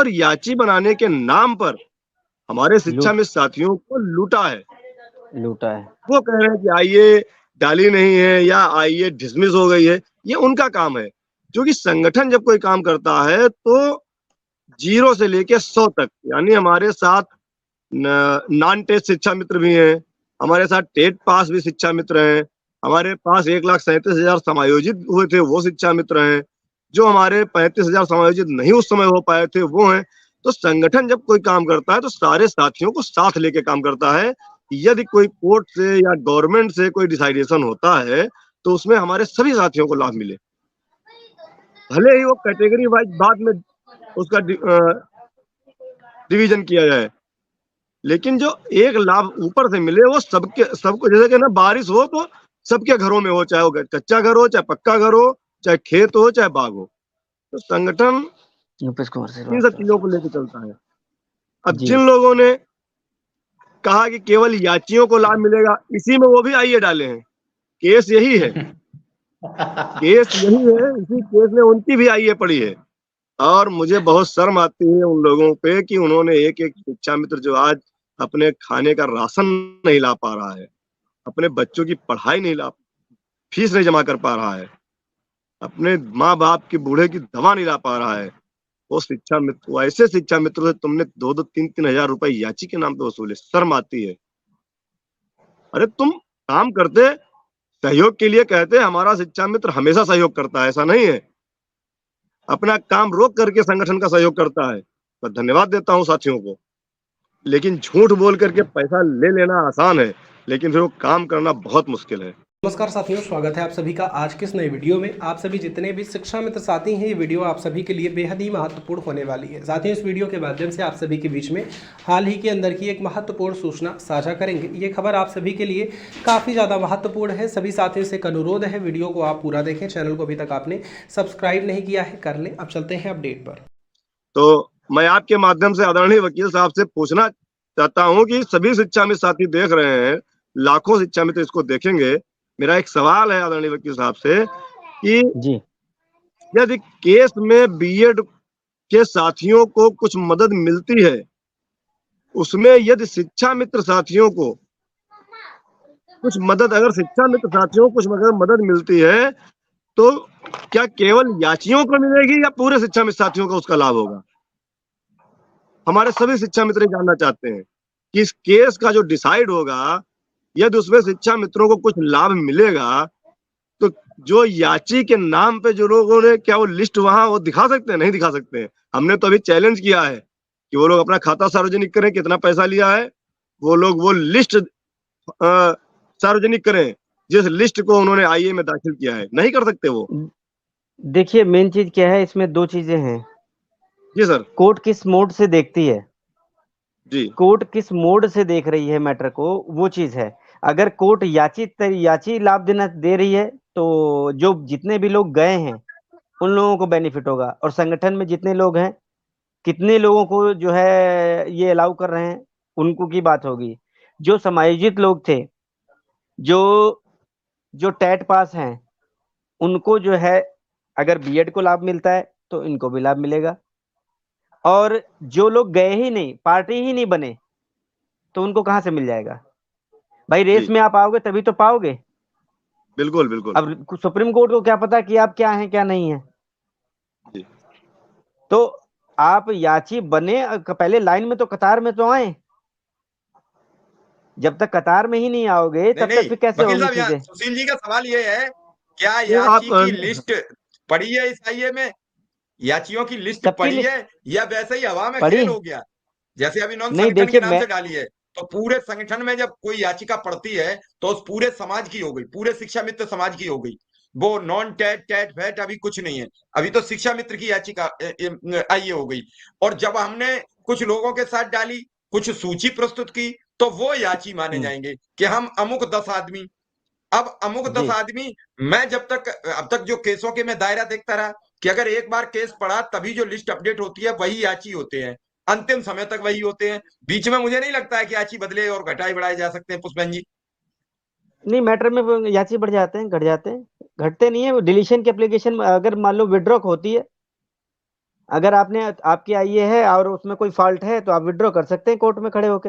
और याची बनाने के नाम पर हमारे शिक्षा मित्र साथियों को लूटा है। वो कह रहे हैं कि आइए डाली नहीं है या आइए डिसमिस हो गई है, ये उनका काम है। क्योंकि संगठन जब कोई काम करता है तो 0 से लेके 100 तक, यानी हमारे साथ नॉन टेस्ट शिक्षा मित्र भी हैं, हमारे साथ टेट पास भी शिक्षा मित्र हैं, हमारे पास 1,37,000 समायोजित हुए थे वो शिक्षा मित्र हैं, जो हमारे 35,000 समायोजित नहीं उस समय हो पाए थे वो हैं। तो संगठन जब कोई काम करता है तो सारे साथियों को साथ लेके काम करता है। यदि कोई कोर्ट से या गवर्नमेंट से कोई डिसाइडेशन होता है तो उसमें हमारे सभी साथियों को लाभ मिले, भले ही वो कैटेगरी वाइज बाद में उसका डिवीजन किया जाए, लेकिन जो एक लाभ ऊपर से मिले वो सबको, जैसे कि ना बारिश हो तो सबके घरों में हो, चाहे वो कच्चा घर हो, चाहे पक्का घर हो, चाहे खेत हो, चाहे बाग हो। तो संगठन इन सब चीजों को लेकर चलता है। अब जिन लोगों ने कहा कि केवल याचियों को लाभ मिलेगा, इसी में वो भी आइए डाले हैं। केस यही है, केस यही है, इसी केस में उनकी भी आइए पड़ी है। और मुझे बहुत शर्म आती है उन लोगों पे कि उन्होंने एक शिक्षा मित्र जो आज अपने खाने का राशन नहीं ला पा रहा है, अपने बच्चों की पढ़ाई नहीं फीस नहीं जमा कर पा रहा है, अपने माँ बाप की बूढ़े की दवा नहीं ला पा रहा है, वो शिक्षा मित्र, ऐसे शिक्षा मित्रों से तुमने 2-2, 3-3 हजार रुपए याची के नाम पे वसूले। शर्म आती है। अरे तुम काम करते सहयोग के लिए कहते, हमारा शिक्षा मित्र हमेशा सहयोग करता है, ऐसा नहीं है, अपना काम रोक करके संगठन का सहयोग करता है। मैं धन्यवाद देता हूँ साथियों को, लेकिन झूठ बोल करके पैसा ले लेना आसान है, लेकिन फिर वो काम करना बहुत मुश्किल है। नमस्कार साथियों, स्वागत है आप सभी का आज के इस नए वीडियो में। आप सभी जितने भी शिक्षा मित्र साथी हैं, ये वीडियो आप सभी के लिए बेहद ही महत्वपूर्ण होने वाली है। साथियों, इस वीडियो के माध्यम से आप सभी के बीच में हाल ही के अंदर की एक महत्वपूर्ण सूचना साझा करेंगे। ये खबर आप सभी के लिए काफ़ी ज़्यादा महत्वपूर्ण है। सभी साथियों से एक अनुरोध है, वीडियो को आप पूरा देखें। चैनल को अभी तक आपने सब्सक्राइब नहीं किया है, कर लें। अब चलते हैं अपडेट पर। तो मैं आपके माध्यम से आदरणीय वकील साहब से पूछना चाहता हूँ कि सभी शिक्षा मित्र साथी देख रहे हैं, लाखों शिक्षा मित्र इसको देखेंगे। मेरा एक सवाल है आदरणीय वकील साहब से कि यदि केस में बीएड के साथियों को कुछ मदद मिलती है, उसमें यदि शिक्षा मित्र साथियों को कुछ मदद, अगर शिक्षा मित्र साथियों को कुछ मदद मिलती है तो क्या केवल याचियों को मिलेगी या पूरे शिक्षा मित्र साथियों को उसका लाभ होगा? हमारे सभी शिक्षा मित्र जानना चाहते हैं कि इस केस का जो डिसाइड होगा, यदि उसमें शिक्षा मित्रों को कुछ लाभ मिलेगा तो जो याची के नाम पे जो लोगों ने, क्या वो लिस्ट वहां वो दिखा सकते हैं? नहीं दिखा सकते हैं। हमने तो अभी चैलेंज किया है कि वो लोग अपना खाता सार्वजनिक करें, कितना पैसा लिया है, वो लोग वो लिस्ट सार्वजनिक करें जिस लिस्ट को उन्होंने आईए में दाखिल किया है। नहीं कर सकते वो। देखिए, मेन चीज क्या है, इसमें दो चीजें हैं। जी सर। कोर्ट किस मोड से देखती है, जी, कोर्ट किस मोड से देख रही है मैटर को, वो चीज है। अगर कोर्ट याची लाभ देना दे रही है तो जो जितने भी लोग गए हैं उन लोगों को बेनिफिट होगा, और संगठन में जितने लोग हैं, कितने लोगों को जो है ये अलाउ कर रहे हैं, उनको की बात होगी। जो समायोजित लोग थे, जो जो टेट पास हैं, उनको जो है अगर बीएड को लाभ मिलता है तो इनको भी लाभ मिलेगा। और जो लोग गए ही नहीं, पार्टी ही नहीं बने, तो उनको कहां से मिल जाएगा? भाई रेस में आप आओगे तभी तो पाओगे। बिल्कुल बिल्कुल। अब सुप्रीम कोर्ट को क्या पता कि आप क्या हैं क्या नहीं है। जी। तो आप याची बने, पहले लाइन में तो, कतार में तो आए। जब तक कतार में ही नहीं आओगे तब तक फिर कैसे होगी चीजें? सुशील जी का सवाल ये है, क्या याची की लिस्ट पड़ी है इस आईए में? याचियों की लिस्ट पड़ी है या वैसे ही हवा में खेल हो गया? जैसे अभी नॉन संगठन के नाम से डाली है, तो पूरे संगठन में जब कोई याचिका पड़ती है तो उस पूरे समाज की हो गई, पूरे शिक्षा मित्र समाज की हो गई। वो नॉन टेट टेट फैट अभी कुछ नहीं है, अभी तो शिक्षा मित्र की याचिका आईए हो गई। और जब हमने कुछ लोगों के साथ डाली, कुछ सूची प्रस्तुत की, तो वो याची माने जाएंगे कि हम अमुक 10 आदमी। अब अमुक 10 आदमी, मैं जब तक अब तक जो केसों के मैं दायरा देखता रहा कि अगर एक बार केस पड़ा तभी जो लिस्ट अपडेट होती है वही याची होते हैं, अंतिम समय तक वही होते हैं। बीच में मुझे नहीं लगता है कि याची बदले और घटाए बढ़ाए जा सकते हैं। पुष्पन जी, नहीं, मैटर में याची बढ़ जाते हैं, घट जाते हैं, घटते नहीं है। डिलीशन की एप्लीकेशन अगर मान लो विड्रॉ होती है, अगर आपने आपकी आई है और उसमें कोई फॉल्ट है तो आप विड्रॉ कर सकते हैं कोर्ट में खड़े होके।